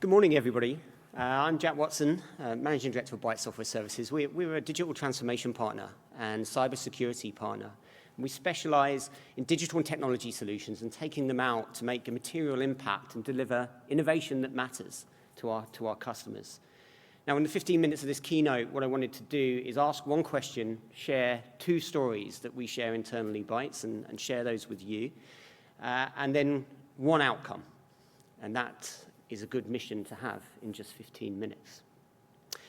Good morning, everybody. I'm Jack Watson, Managing Director of Bytes Software Services. We're a digital transformation partner and cybersecurity partner. We specialize in digital and technology solutions and taking them out to make a material impact and deliver innovation that matters to our customers. Now, in the 15 minutes of this keynote, what I wanted to do is ask one question, share two stories that we share internally, Bytes, and share those with you, and then one outcome. And that is a good mission to have in just 15 minutes.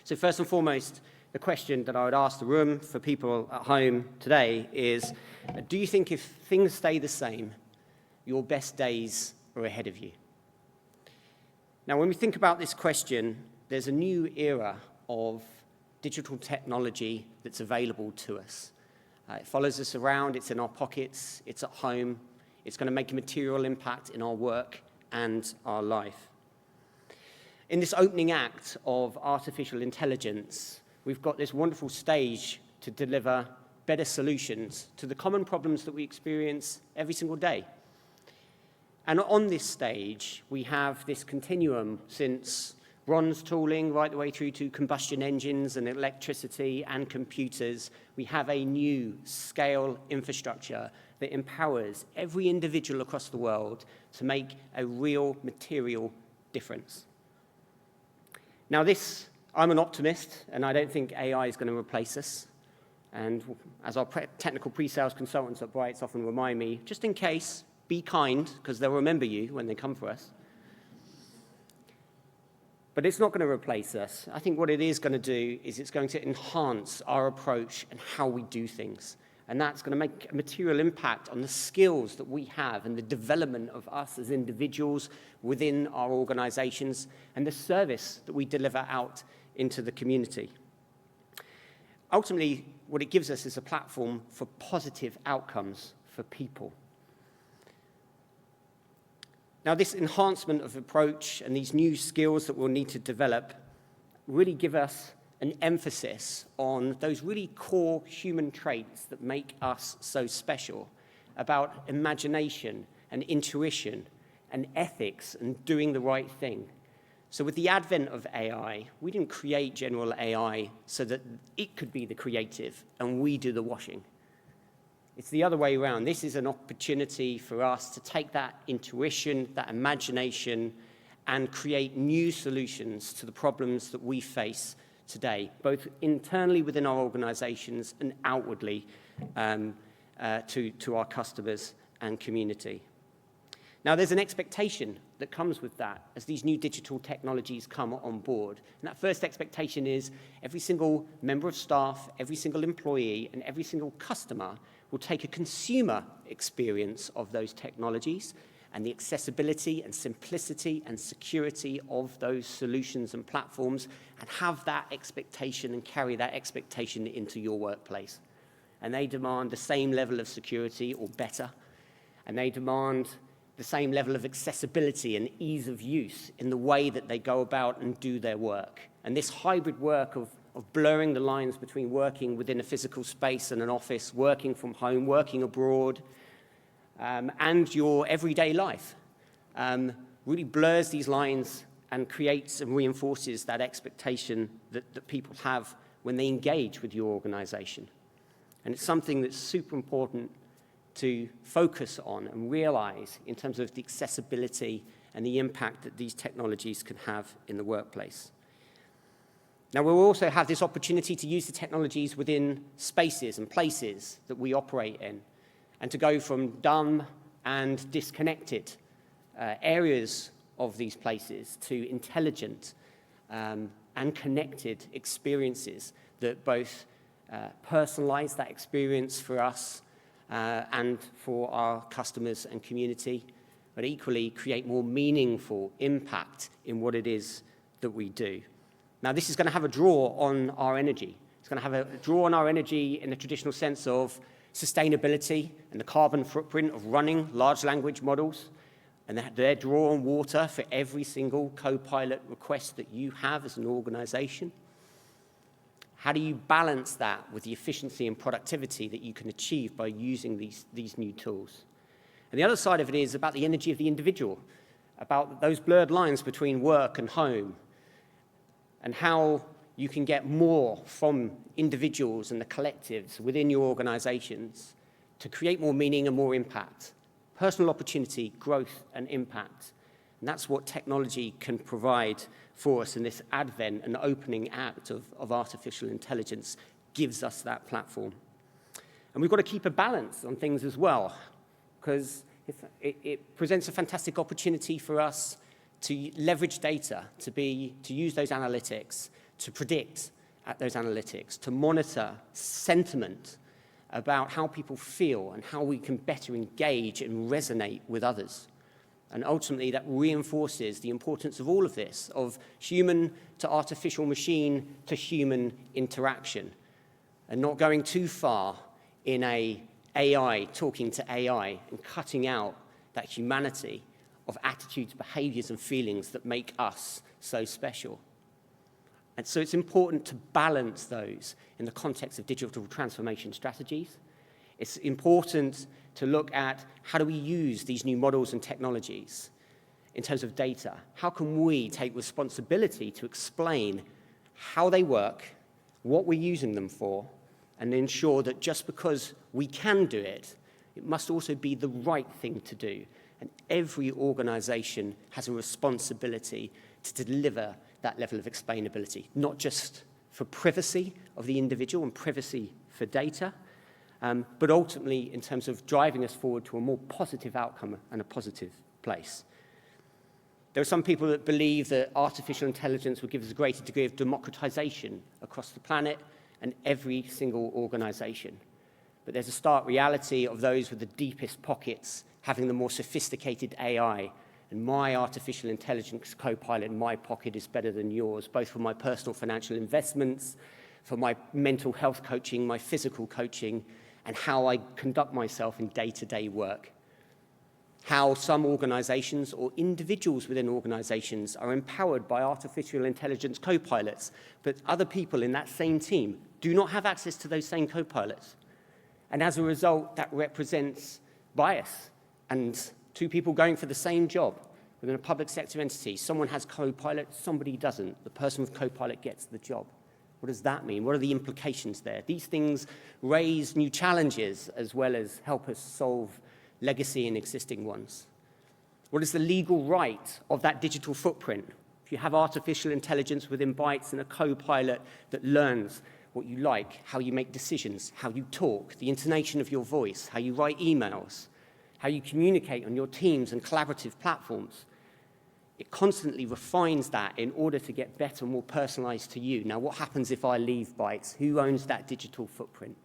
So first and foremost, the question that I would ask the room for people at home today is, do you think if things stay the same, your best days are ahead of you? Now, when we think about this question, there's a new era of digital technology that's available to us. It follows us around, it's in our pockets, it's at home, it's going to make a material impact in our work and our life. In this opening act of artificial intelligence, we've got this wonderful stage to deliver better solutions to the common problems that we experience every single day. And on this stage, we have this continuum since bronze tooling right the way through to combustion engines and electricity and computers. We have a new scale infrastructure that empowers every individual across the world to make a real material difference. Now I'm an optimist, and I don't think AI is going to replace us. And as our technical pre-sales consultants at Bytes often remind me, just in case, be kind, because they'll remember you when they come for us. But it's not going to replace us. I think what it is going to do is it's going to enhance our approach and how we do things. And that's going to make a material impact on the skills that we have and the development of us as individuals within our organizations and the service that we deliver out into the community. Ultimately, what it gives us is a platform for positive outcomes for people. Now, this enhancement of approach and these new skills that we'll need to develop really give us an emphasis on those really core human traits that make us so special about imagination and intuition and ethics and doing the right thing. So with the advent of AI, we didn't create general AI so that it could be the creative and we do the washing. It's the other way around. This is an opportunity for us to take that intuition, that imagination, and create new solutions to the problems that we face today, both internally within our organizations and outwardly to our customers and community. Now, there's an expectation that comes with that as these new digital technologies come on board. And that first expectation is every single member of staff, every single employee, and every single customer will take a consumer experience of those technologies and the accessibility and simplicity and security of those solutions and platforms and have that expectation and carry that expectation into your workplace. And they demand the same level of security or better, and they demand the same level of accessibility and ease of use in the way that they go about and do their work. And this hybrid work of blurring the lines between working within a physical space and an office, working from home, working abroad, and your everyday life really blurs these lines and creates and reinforces that expectation that people have when they engage with your organization. And it's something that's super important to focus on and realize in terms of the accessibility and the impact that these technologies can have in the workplace. Now, we'll also have this opportunity to use the technologies within spaces and places that we operate in, and to go from dumb and disconnected areas of these places to intelligent and connected experiences that both personalize that experience for us and for our customers and community, but equally create more meaningful impact in what it is that we do. Now, this is going to have a draw on our energy. It's going to have a draw on our energy in the traditional sense of sustainability and the carbon footprint of running large language models, and their draw on water for every single co-pilot request that you have as an organization. How do you balance that with the efficiency and productivity that you can achieve by using these new tools? And the other side of it is about the energy of the individual. about those blurred lines between work and home, and how you can get more from individuals and the collectives within your organizations to create more meaning and more impact. Personal opportunity, growth, and impact. And that's what technology can provide for us, and this advent and opening act of artificial intelligence gives us that platform. And we've got to keep a balance on things as well, because it presents a fantastic opportunity for us to leverage data, to use those analytics, to predict at those analytics, to monitor sentiment about how people feel and how we can better engage and resonate with others. And ultimately, that reinforces the importance of all of this, of human to artificial machine to human interaction, and not going too far in AI talking to AI and cutting out that humanity of attitudes, behaviors, and feelings that make us so special. And so it's important to balance those in the context of digital transformation strategies. It's important to look at how do we use these new models and technologies in terms of data. How can we take responsibility to explain how they work, what we're using them for, and ensure that just because we can do it, it must also be the right thing to do. And every organization has a responsibility to deliver that level of explainability, not just for privacy of the individual and privacy for data, but ultimately in terms of driving us forward to a more positive outcome and a positive place. There are some people that believe that artificial intelligence will give us a greater degree of democratization across the planet and every single organization. But there's a stark reality of those with the deepest pockets having the more sophisticated AI. And my artificial intelligence co-pilot in my pocket is better than yours, both for my personal financial investments, for my mental health coaching, my physical coaching, and how I conduct myself in day-to-day work. How some organizations or individuals within organizations are empowered by artificial intelligence co-pilots, but other people in that same team do not have access to those same co-pilots. And as a result, that represents bias. And two people going for the same job within a public sector entity, someone has co-pilot, somebody doesn't. The person with co-pilot gets the job. What does that mean? What are the implications there? These things raise new challenges as well as help us solve legacy and existing ones. What is the legal right of that digital footprint? If you have artificial intelligence within Bytes and a co-pilot that learns what you like, how you make decisions, how you talk, the intonation of your voice, how you write emails, how you communicate on your teams and collaborative platforms. It constantly refines that in order to get better, more personalized to you. Now, what happens if I leave Bytes? Who owns that digital footprint?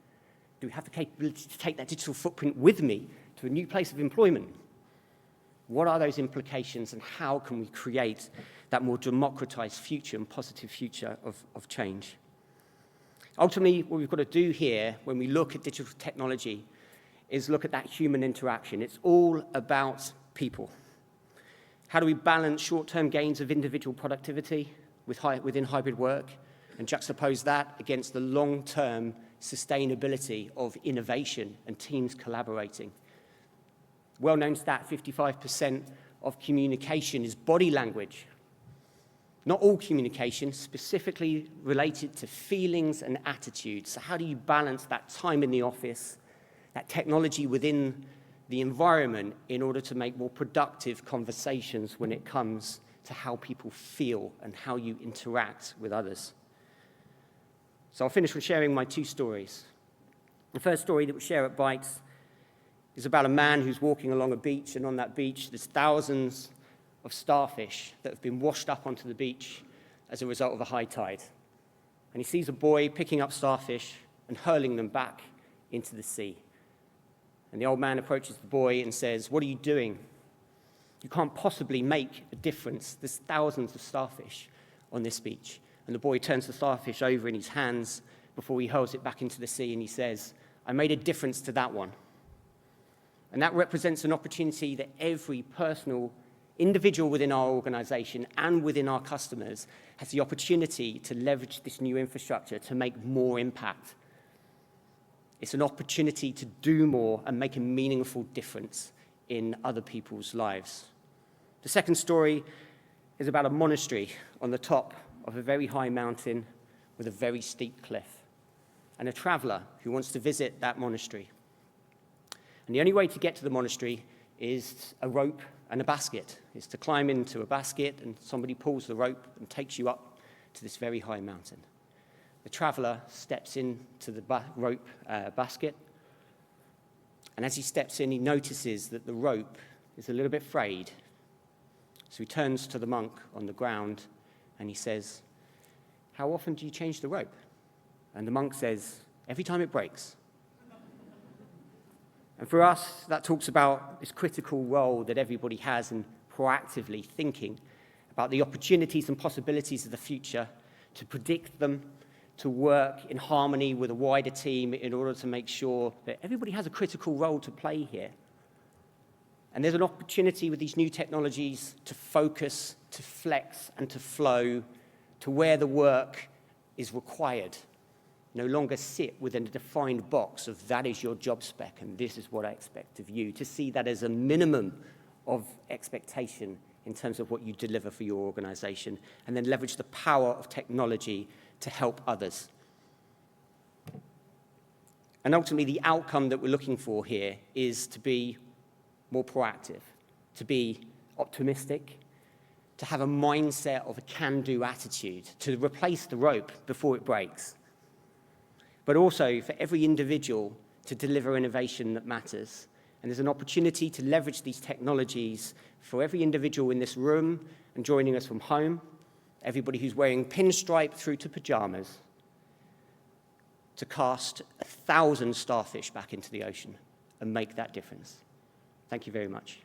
Do we have the capability to take that digital footprint with me to a new place of employment? What are those implications, and how can we create that more democratized future and positive future of change? Ultimately, what we've got to do here when we look at digital technology is look at that human interaction. It's all about people. How do we balance short-term gains of individual productivity within hybrid work and juxtapose that against the long-term sustainability of innovation and teams collaborating? Well-known stat, 55% of communication is body language. Not all communication, specifically related to feelings and attitudes. So how do you balance that time in the office, that technology within the environment in order to make more productive conversations when it comes to how people feel and how you interact with others? So I'll finish with sharing my two stories. The first story that we share at Bytes is about a man who's walking along a beach, and on that beach there's thousands of starfish that have been washed up onto the beach as a result of a high tide. And he sees a boy picking up starfish and hurling them back into the sea. And the old man approaches the boy and says, "What are you doing? You can't possibly make a difference. There's thousands of starfish on this beach." And the boy turns the starfish over in his hands before he hurls it back into the sea, and he says, "I made a difference to that one." And that represents an opportunity that every personal individual within our organization and within our customers has the opportunity to leverage this new infrastructure to make more impact. It's an opportunity to do more and make a meaningful difference in other people's lives. The second story is about a monastery on the top of a very high mountain with a very steep cliff, and a traveler who wants to visit that monastery. And the only way to get to the monastery is a rope and a basket. It's to climb into a basket, and somebody pulls the rope and takes you up to this very high mountain. The traveler steps into the rope basket, and as he steps in, he notices that the rope is a little bit frayed. So he turns to the monk on the ground, and he says, "How often do you change the rope?" And the monk says, "Every time it breaks." And for us, that talks about this critical role that everybody has in proactively thinking about the opportunities and possibilities of the future, to predict them, to work in harmony with a wider team in order to make sure that everybody has a critical role to play here. And there's an opportunity with these new technologies to focus, to flex, and to flow to where the work is required. No longer sit within a defined box of that is your job spec and this is what I expect of you. To see that as a minimum of expectation in terms of what you deliver for your organization, and then leverage the power of technology to help others. And ultimately, the outcome that we're looking for here is to be more proactive, to be optimistic, to have a mindset of a can-do attitude, to replace the rope before it breaks. But also for every individual to deliver innovation that matters. And there's an opportunity to leverage these technologies for every individual in this room and joining us from home, everybody who's wearing pinstripe through to pajamas, to cast 1,000 starfish back into the ocean and make that difference. Thank you very much.